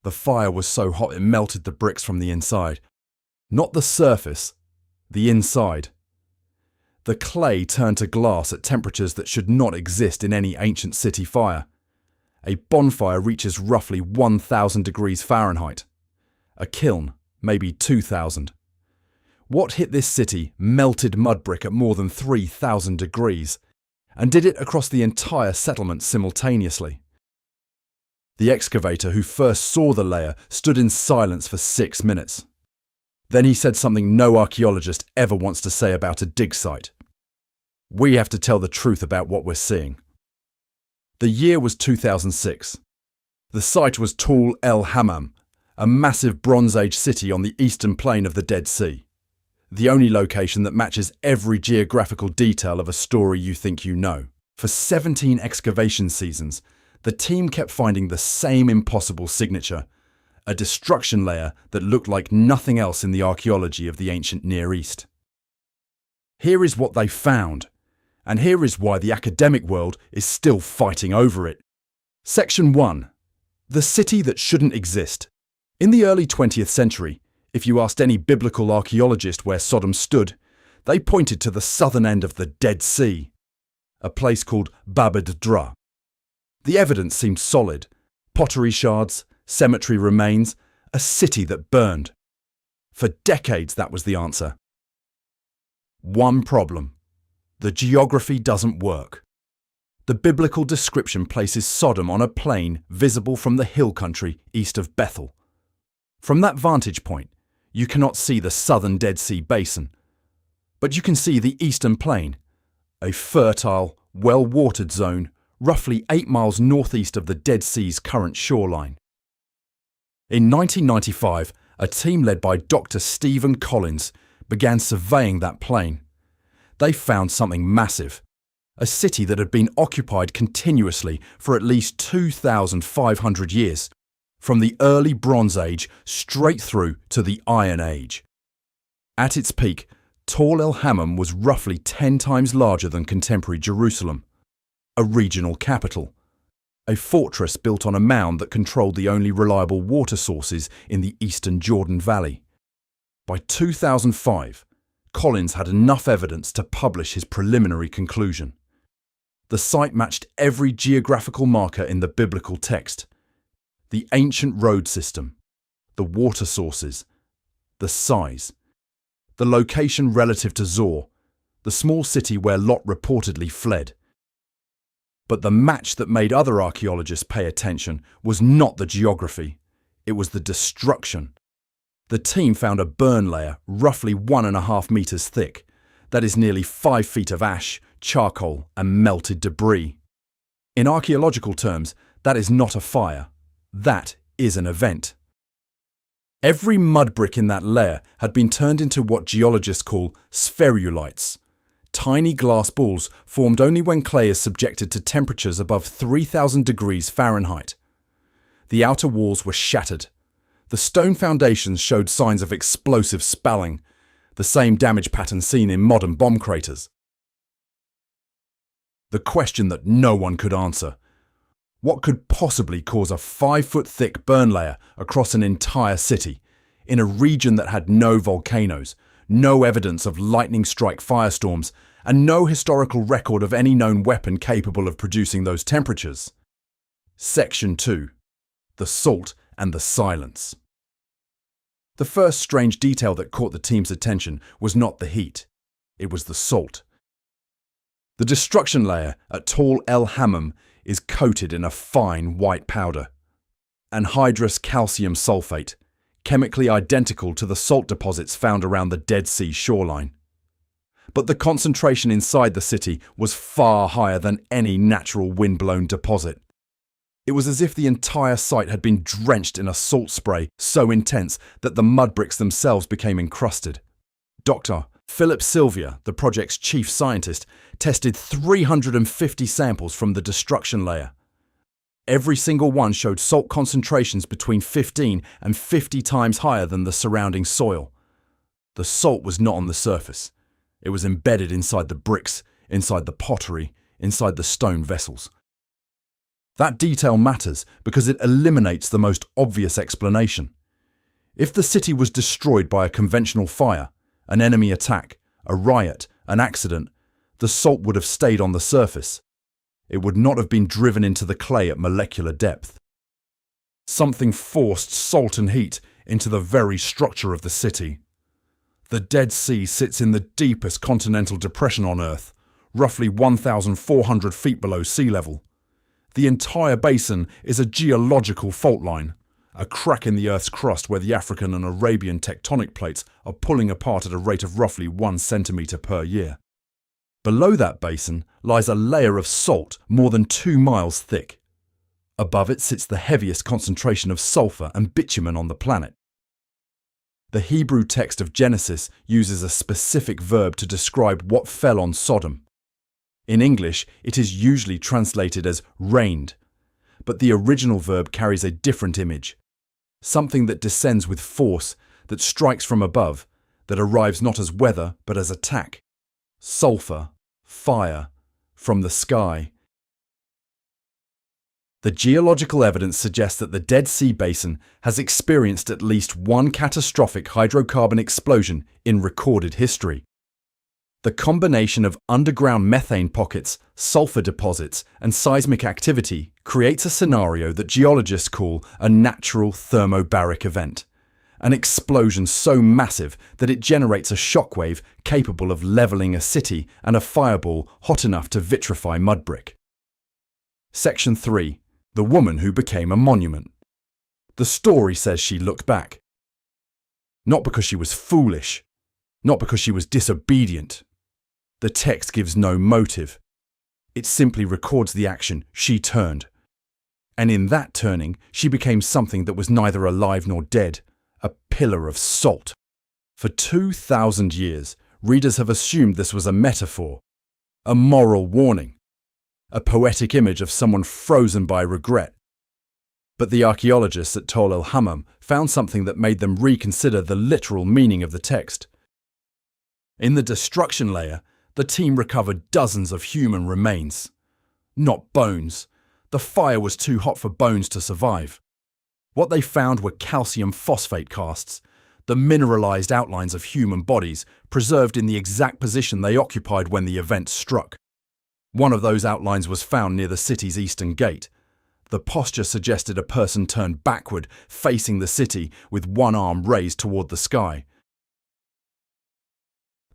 The fire was so hot it melted the bricks from the inside. Not the surface, the inside. The clay turned to glass at temperatures that should not exist in any ancient city fire. A bonfire reaches roughly 1,000 degrees Fahrenheit. A kiln, maybe 2,000. What hit this city melted mudbrick at more than 3,000 degrees, and did it across the entire settlement simultaneously. The excavator who first saw the layer stood in silence for 6 minutes. Then he said something no archaeologist ever wants to say about a dig site. We have to tell the truth about what we're seeing. The year was 2006. The site was Tall el-Hammam, a massive Bronze Age city on the eastern plain of the Dead Sea. The only location that matches every geographical detail of a story you think you know. For 17 excavation seasons, the team kept finding the same impossible signature, a destruction layer that looked like nothing else in the archaeology of the ancient Near East. Here is what they found, and here is why the academic world is still fighting over it. Section 1. The city that shouldn't exist. In the early 20th century, if you asked any biblical archaeologist where Sodom stood, they pointed to the southern end of the Dead Sea, a place called Dra. The evidence seemed solid. Pottery shards, cemetery remains, a city that burned. For decades that was the answer. One problem. The geography doesn't work. The biblical description places Sodom on a plain visible from the hill country east of Bethel. From that vantage point, you cannot see the southern Dead Sea basin, but you can see the eastern plain, a fertile, well-watered zone roughly 8 miles northeast of the Dead Sea's current shoreline. In 1995, a team led by Dr. Stephen Collins began surveying that plain. They found something massive, a city that had been occupied continuously for at least 2,500 years, from the early Bronze Age straight through to the Iron Age. At its peak, Tall el-Hammam was roughly 10 times larger than contemporary Jerusalem, a regional capital, a fortress built on a mound that controlled the only reliable water sources in the eastern Jordan Valley. By 2005, Collins had enough evidence to publish his preliminary conclusion. The site matched every geographical marker in the biblical text: the ancient road system, the water sources, the size, the location relative to Zor, the small city where Lot reportedly fled. But the match that made other archaeologists pay attention was not the geography, it was the destruction. The team found a burn layer roughly 1.5 meters thick, that is nearly 5 feet of ash, charcoal and melted debris. In archaeological terms, that is not a fire, that is an event. Every mudbrick in that layer had been turned into what geologists call spherulites, tiny glass balls formed only when clay is subjected to temperatures above 3,000 degrees Fahrenheit. The outer walls were shattered. The stone foundations showed signs of explosive spalling, the same damage pattern seen in modern bomb craters. The question that no one could answer: what could possibly cause a 5-foot-thick burn layer across an entire city, in a region that had no volcanoes, no evidence of lightning-strike firestorms, and no historical record of any known weapon capable of producing those temperatures? Section 2. The salt and the silence. The first strange detail that caught the team's attention was not the heat, it was the salt. The destruction layer at Tall el-Hammam is coated in a fine white powder, anhydrous calcium sulfate, chemically identical to the salt deposits found around the Dead Sea shoreline. But the concentration inside the city was far higher than any natural wind-blown deposit. It was as if the entire site had been drenched in a salt spray so intense that the mudbricks themselves became encrusted. Dr. Philip Sylvia, the project's chief scientist, tested 350 samples from the destruction layer. Every single one showed salt concentrations between 15 and 50 times higher than the surrounding soil. The salt was not on the surface. It was embedded inside the bricks, inside the pottery, inside the stone vessels. That detail matters because it eliminates the most obvious explanation. If the city was destroyed by a conventional fire, an enemy attack, a riot, an accident, the salt would have stayed on the surface. It would not have been driven into the clay at molecular depth. Something forced salt and heat into the very structure of the city. The Dead Sea sits in the deepest continental depression on Earth, roughly 1,400 feet below sea level. The entire basin is a geological fault line, a crack in the Earth's crust where the African and Arabian tectonic plates are pulling apart at a rate of roughly 1 centimetre per year. Below that basin lies a layer of salt more than 2 miles thick. Above it sits the heaviest concentration of sulfur and bitumen on the planet. The Hebrew text of Genesis uses a specific verb to describe what fell on Sodom. In English, it is usually translated as rained, but the original verb carries a different image. Something that descends with force, that strikes from above, that arrives not as weather but as attack. Sulfur, fire, from the sky. The geological evidence suggests that the Dead Sea Basin has experienced at least one catastrophic hydrocarbon explosion in recorded history. The combination of underground methane pockets, sulfur deposits, and seismic activity creates a scenario that geologists call a natural thermobaric event, an explosion so massive that it generates a shockwave capable of levelling a city and a fireball hot enough to vitrify mudbrick. Section 3. The woman who became a monument. The story says she looked back. Not because she was foolish, not because she was disobedient. The text gives no motive. It simply records the action. She turned. And in that turning, she became something that was neither alive nor dead, a pillar of salt. For 2,000 years, readers have assumed this was a metaphor, a moral warning, a poetic image of someone frozen by regret. But the archaeologists at el-Hammam found something that made them reconsider the literal meaning of the text. In the destruction layer, the team recovered dozens of human remains. Not bones. The fire was too hot for bones to survive. What they found were calcium phosphate casts, the mineralized outlines of human bodies preserved in the exact position they occupied when the event struck. One of those outlines was found near the city's eastern gate. The posture suggested a person turned backward, facing the city, with one arm raised toward the sky.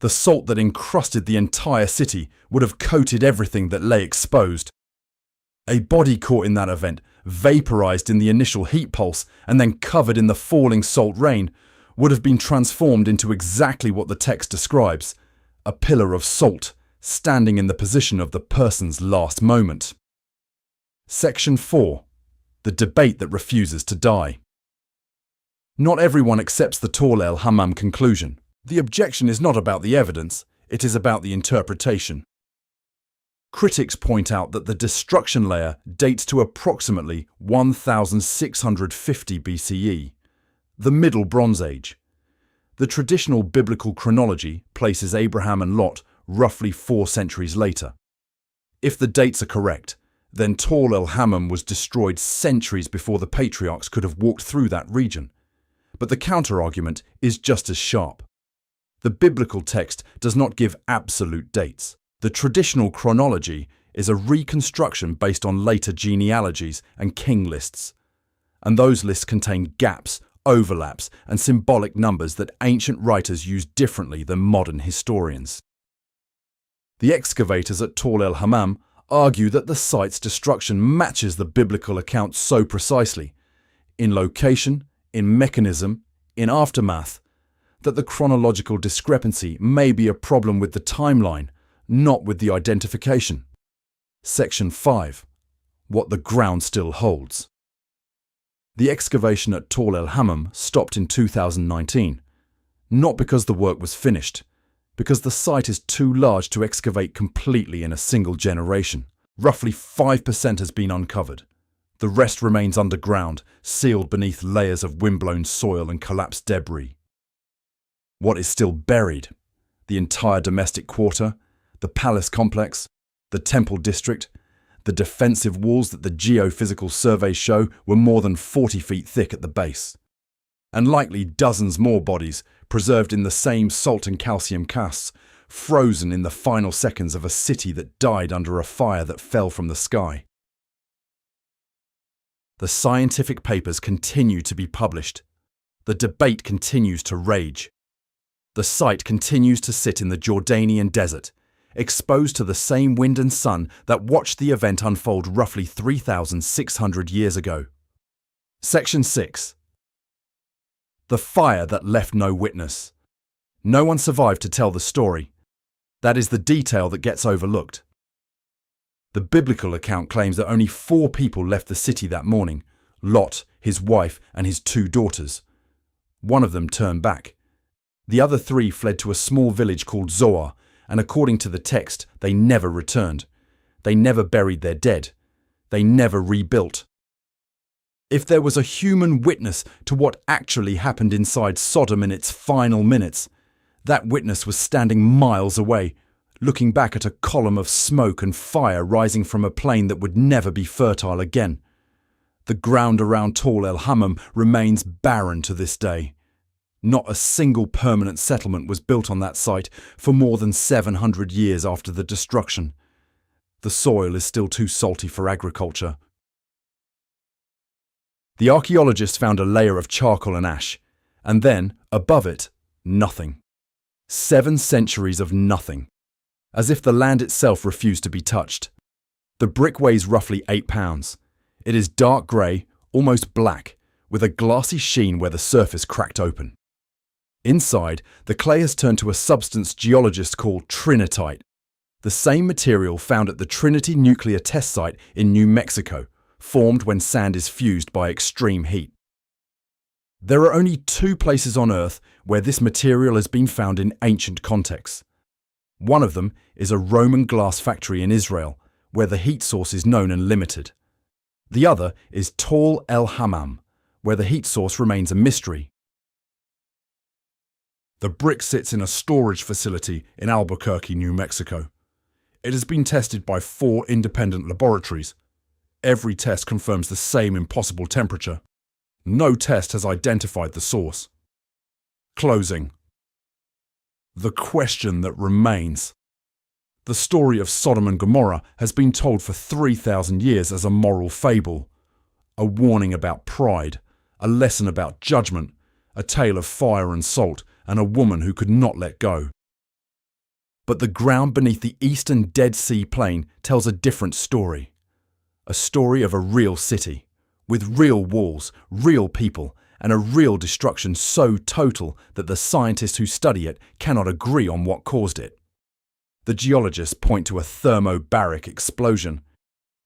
The salt that encrusted the entire city would have coated everything that lay exposed. A body caught in that event, vaporized in the initial heat pulse, and then covered in the falling salt rain, would have been transformed into exactly what the text describes, a pillar of salt, standing in the position of the person's last moment. Section 4. The debate that refuses to die. Not everyone accepts the el-Hammam conclusion. The objection is not about the evidence, it is about the interpretation. Critics point out that the destruction layer dates to approximately 1650 BCE, the Middle Bronze Age. The traditional biblical chronology places Abraham and Lot roughly 4 centuries later. If the dates are correct, then el-Hammam was destroyed centuries before the patriarchs could have walked through that region. But the counter-argument is just as sharp. The biblical text does not give absolute dates. The traditional chronology is a reconstruction based on later genealogies and king lists. And those lists contain gaps, overlaps, and symbolic numbers that ancient writers use differently than modern historians. The excavators at el-Hammam argue that the site's destruction matches the biblical account so precisely, in location, in mechanism, in aftermath, that the chronological discrepancy may be a problem with the timeline, not with the identification. Section 5. What the ground still holds. The excavation at el-Hammam stopped in 2019, not because the work was finished, because the site is too large to excavate completely in a single generation. Roughly 5% has been uncovered. The rest remains underground, sealed beneath layers of windblown soil and collapsed debris. What is still buried? The entire domestic quarter, the palace complex, the temple district, The defensive walls that the geophysical surveys show were more than 40 feet thick at the base. And likely dozens more bodies, preserved in the same salt and calcium casts, frozen in the final seconds of a city that died under a fire that fell from the sky. The scientific papers continue to be published. The debate continues to rage. The site continues to sit in the Jordanian desert, exposed to the same wind and sun that watched the event unfold roughly 3,600 years ago. Section 6. The fire that left no witness. No one survived to tell the story. That is the detail that gets overlooked. The biblical account claims that only 4 people left the city that morning: Lot, his wife, and his 2 daughters. One of them turned back. The other 3 fled to a small village called Zoar, and according to the text, they never returned. They never buried their dead. They never rebuilt. If there was a human witness to what actually happened inside Sodom in its final minutes, that witness was standing miles away, looking back at a column of smoke and fire rising from a plain that would never be fertile again. The ground around tall el-Hammam remains barren to this day. Not a single permanent settlement was built on that site for more than 700 years after the destruction. The soil is still too salty for agriculture. The archaeologists found a layer of charcoal and ash, and then, above it, nothing. 7 centuries of nothing, as if the land itself refused to be touched. The brick weighs roughly 8 pounds. It is dark grey, almost black, with a glassy sheen where the surface cracked open. Inside, the clay has turned to a substance geologists call trinitite, the same material found at the Trinity nuclear test site in New Mexico, formed when sand is fused by extreme heat. There are only 2 places on Earth where this material has been found in ancient contexts. One of them is a Roman glass factory in Israel, where the heat source is known and limited. The other is tall el-Hammam, where the heat source remains a mystery. The brick sits in a storage facility in Albuquerque, New Mexico. It has been tested by 4 independent laboratories. Every test confirms the same impossible temperature. No test has identified the source. Closing. The question that remains. The story of Sodom and Gomorrah has been told for 3,000 years as a moral fable, a warning about pride, a lesson about judgment, a tale of fire and salt, and a woman who could not let go. But the ground beneath the eastern Dead Sea Plain tells a different story. A story of a real city, with real walls, real people, and a real destruction so total that the scientists who study it cannot agree on what caused it. The geologists point to a thermobaric explosion.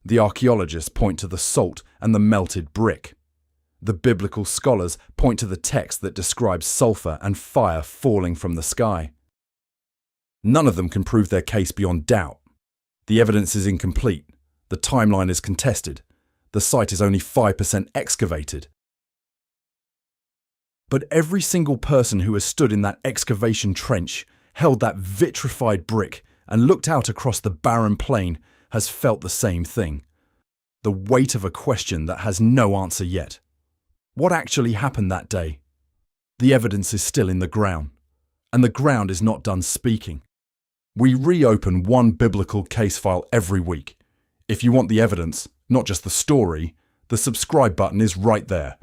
The archaeologists point to the salt and the melted brick. The biblical scholars point to the text that describes sulfur and fire falling from the sky. None of them can prove their case beyond doubt. The evidence is incomplete. The timeline is contested. The site is only 5% excavated. But every single person who has stood in that excavation trench, held that vitrified brick, and looked out across the barren plain has felt the same thing. The weight of a question that has no answer yet. What actually happened that day? The evidence is still in the ground, and the ground is not done speaking. We reopen one biblical case file every week. If you want the evidence, not just the story, the subscribe button is right there.